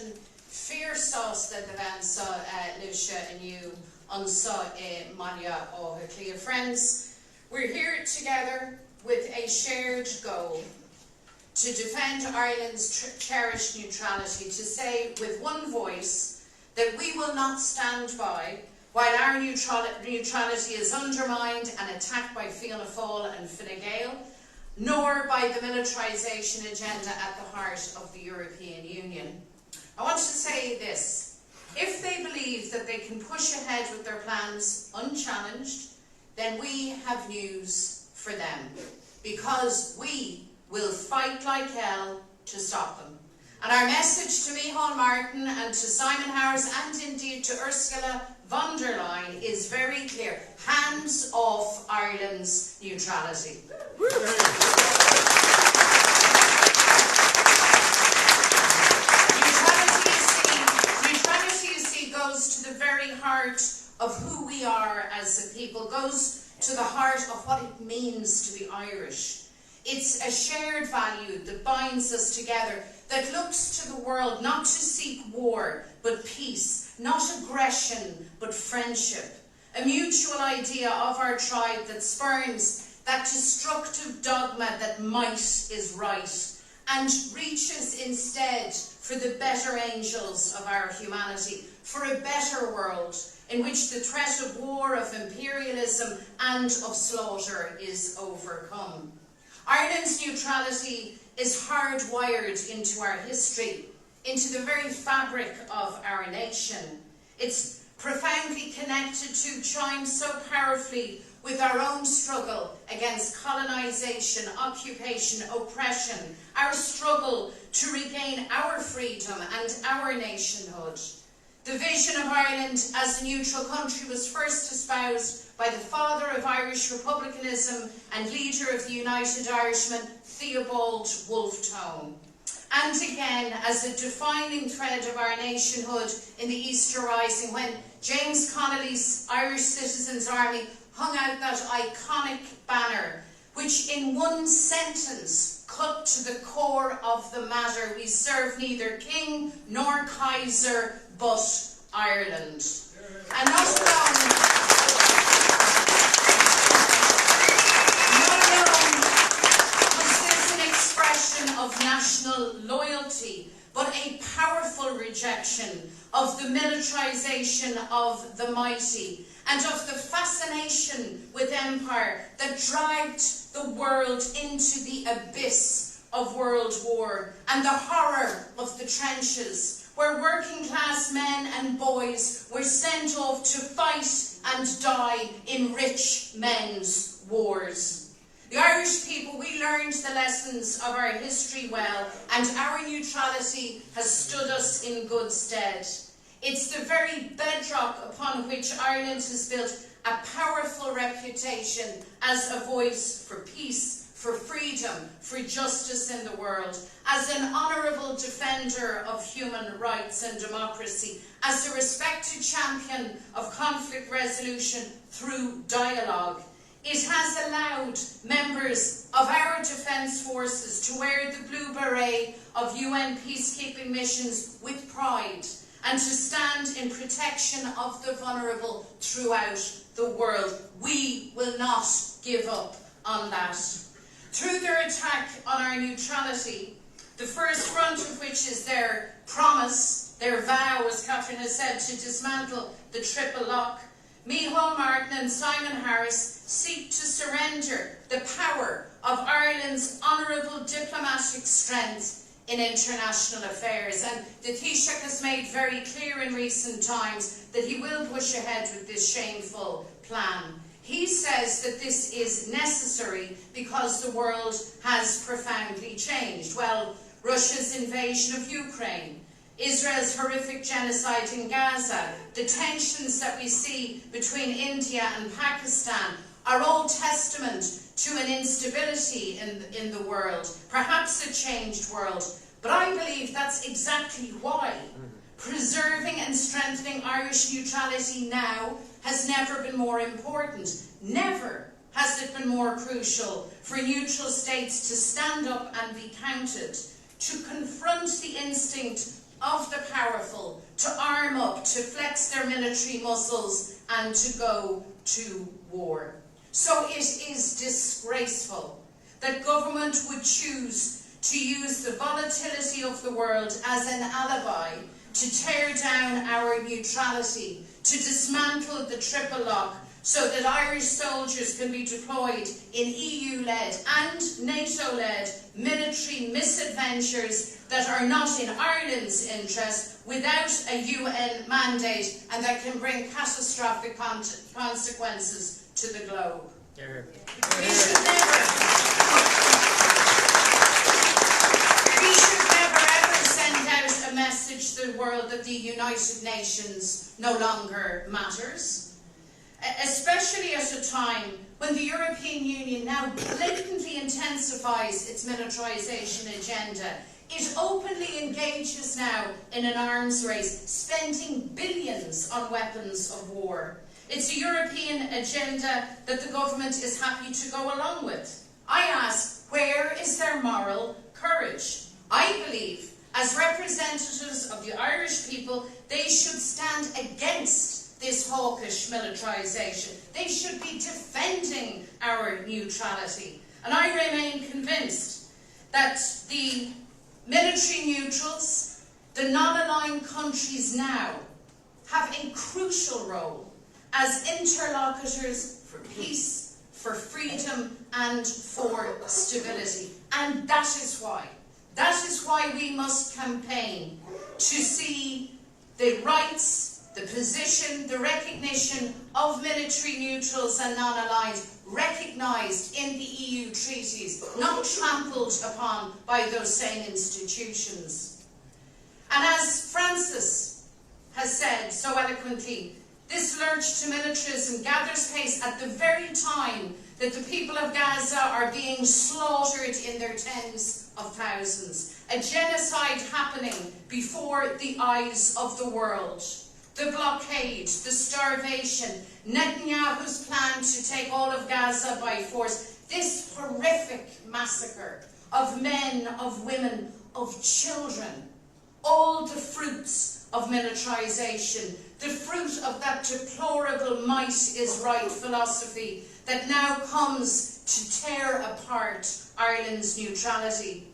sin fiersos the vansa Lucia and you unsa Maria or her clear friends. We're here together with a shared goal to defend Ireland's cherished neutrality, to say with one voice that we will not stand by while our neutrality is undermined and attacked by Fianna Fáil and Fine Gael, nor by the militarisation agenda at the heart of the European Union. I want to say this: if they believe that they can push ahead with their plans unchallenged, then we have news for them, because we will fight like hell to stop them. And our message to Micheál Martin and to Simon Harris and indeed to Ursula von der Leyen is very clear: hands off Ireland's neutrality. Neutrality, you see, goes to the very heart of who we are as a people, goes to the heart of what it means to be Irish. It's a shared value that binds us together, that looks to the world not to seek war, but peace, not aggression, but friendship. A mutual idea of our tribe that spurns that destructive dogma that might is right, and reaches instead for the better angels of our humanity, for a better world in which the threat of war, of imperialism, and of slaughter is overcome. Ireland's neutrality is hardwired into our history, into the very fabric of our nation. It's profoundly connected to, chimes so powerfully with our own struggle against colonisation, occupation, oppression, our struggle to regain our freedom and our nationhood. The vision of Ireland as a neutral country was first espoused by the father of Irish republicanism and leader of the United Irishmen, Theobald Wolfe Tone. And again, as a defining thread of our nationhood in the Easter Rising, when James Connolly's Irish Citizens' Army hung out that iconic banner, which in one sentence cut to the core of the matter: we serve neither king nor Kaiser, but Ireland. And not alone was this an expression of national loyalty, but a powerful rejection of the militarisation of the mighty and of the fascination with empire that dragged the world into the abyss of world war and the horror of the trenches, where working class men and boys were sent off to fight and die in rich men's wars. The Irish people, we learned the lessons of our history well, and our neutrality has stood us in good stead. It's the very bedrock upon which Ireland has built a powerful reputation as a voice for peace, for freedom, for justice in the world, as an honourable defender of human rights and democracy, as a respected champion of conflict resolution through dialogue. It has allowed members of our defence forces to wear the blue beret of UN peacekeeping missions with pride, and to stand in protection of the vulnerable throughout the world. We will not give up on that. Through their attack on our neutrality, the first front of which is their promise, their vow, as Catherine has said, to dismantle the triple lock, Micheál Martin and Simon Harris seek to surrender the power of Ireland's honourable diplomatic strength in international affairs. And the Taoiseach has made very clear in recent times that he will push ahead with this shameful plan. He says that this is necessary because the world has profoundly changed. Well, Russia's invasion of Ukraine, Israel's horrific genocide in Gaza, the tensions that we see between India and Pakistan are all testament to an instability in the world, perhaps a changed world. But I believe that's exactly why preserving and strengthening Irish neutrality now has never been more important. Never has it been more crucial for neutral states to stand up and be counted, to confront the instinct of the powerful to arm up, to flex their military muscles, and to go to war. So it is disgraceful that government would choose to use the volatility of the world as an alibi to tear down our neutrality, to dismantle the triple lock, so that Irish soldiers can be deployed in EU-led and NATO-led military misadventures that are not in Ireland's interest, without a UN mandate, and that can bring catastrophic consequences to the globe. We should never ever send out a message to the world that the United Nations no longer matters. Especially at a time when the European Union now blatantly intensifies its militarisation agenda. It openly engages now in an arms race, spending billions on weapons of war. It's a European agenda that the government is happy to go along with. I ask, where is their moral courage? I believe, as representatives of the Irish people, they should stand against this hawkish militarisation. They should be defending our neutrality. And I remain convinced that the military neutrals, the non-aligned countries now, have a crucial role as interlocutors for peace, for freedom, and for stability. And that is why we must campaign to see the rights, the position, the recognition of military neutrals and non-aligned recognised in the EU treaties, not trampled upon by those same institutions. And as Francis has said so eloquently, this lurch to militarism gathers pace at the very time that the people of Gaza are being slaughtered in their tens of thousands. A genocide happening before the eyes of the world. The blockade, the starvation, Netanyahu's plan to take all of Gaza by force, this horrific massacre of men, of women, of children, all the fruits of militarisation, the fruit of that deplorable might is right philosophy that now comes to tear apart Ireland's neutrality.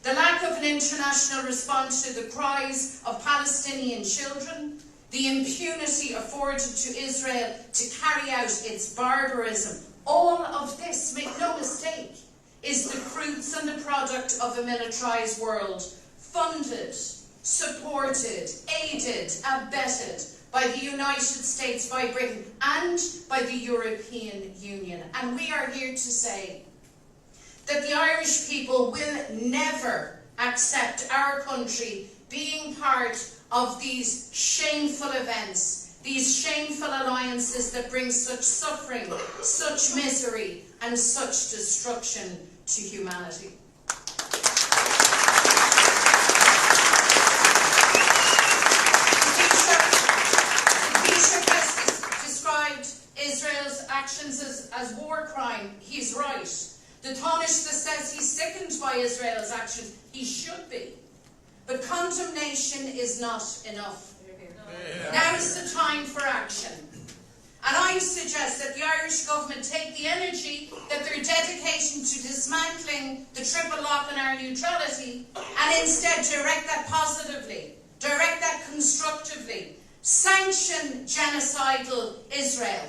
The lack of an international response to the cries of Palestinian children, the impunity afforded to Israel to carry out its barbarism, all of this, make no mistake, is the fruits and the product of a militarised world, funded, supported, aided, abetted by the United States, by Britain, and by the European Union. And we are here to say that the Irish people will never accept our country being part of these shameful events, these shameful alliances that bring such suffering, such misery, and such destruction to humanity. Israel's actions as war crime. He's right. The Taoiseach that says he's sickened by Israel's actions, he should be. But condemnation is not enough. Now is the time for action. And I suggest that the Irish government take the energy that they're dedicating to dismantling the triple lock on our neutrality and instead direct that positively, direct that constructively. Sanction genocidal Israel.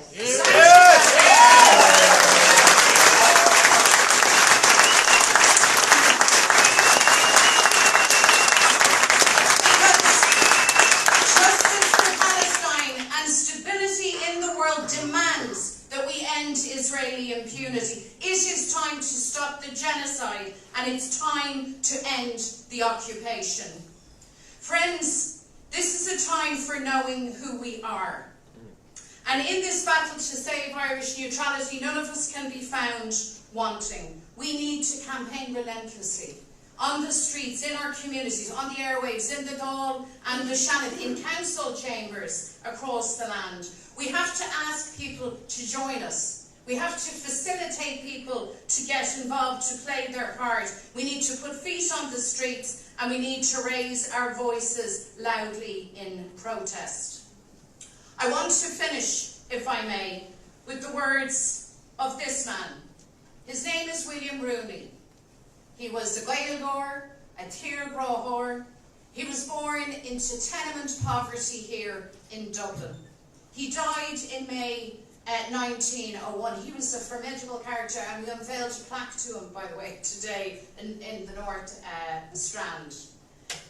Justice for Palestine and stability in the world demands that we end Israeli impunity. It is time to stop the genocide, and it's time to end the occupation. Friends, this is a time for knowing who we are. And in this battle to save Irish neutrality, none of us can be found wanting. We need to campaign relentlessly. On the streets, in our communities, on the airwaves, in the Dáil and the Shannon, in council chambers across the land. We have to ask people to join us. We have to facilitate people to get involved, to play their part. We need to put feet on the streets, and we need to raise our voices loudly in protest. I want to finish, if I may, with the words of this man. His name is William Rooney. He was a Gaeilgeoir, a Tír Gráthóir. He was born into tenement poverty here in Dublin. He died in May 1901. He was a formidable character, and we unveiled a plaque to him, by the way, today in the North Strand.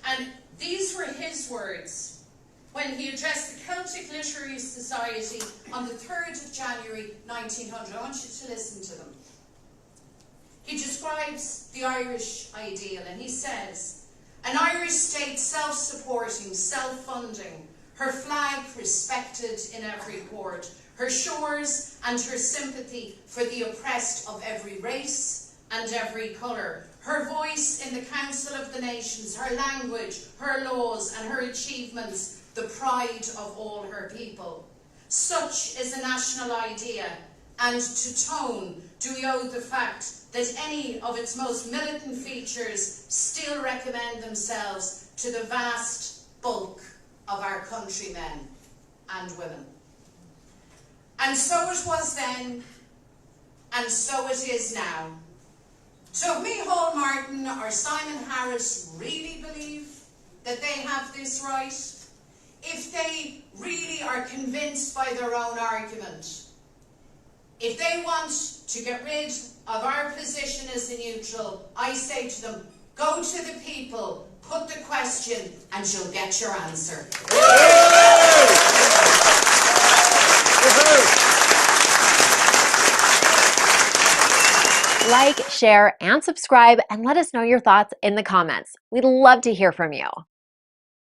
And these were his words when he addressed the Celtic Literary Society on the 3rd of January 1900. I want you to listen to them. He describes the Irish ideal, and he says, "An Irish state self-supporting, self-funding, her flag respected in every port, her shores and her sympathy for the oppressed of every race and every colour, her voice in the Council of the Nations, her language, her laws and her achievements, the pride of all her people. Such is a national idea, and to Tone do we owe the fact that any of its most militant features still recommend themselves to the vast bulk of our countrymen and women." And so it was then, and so it is now. So if Micheál Martin or Simon Harris really believe that they have this right, if they really are convinced by their own argument, if they want to get rid of our position as a neutral, I say to them, go to the people, put the question, and you'll get your answer. Like, share, and subscribe, and let us know your thoughts in the comments. We'd love to hear from you.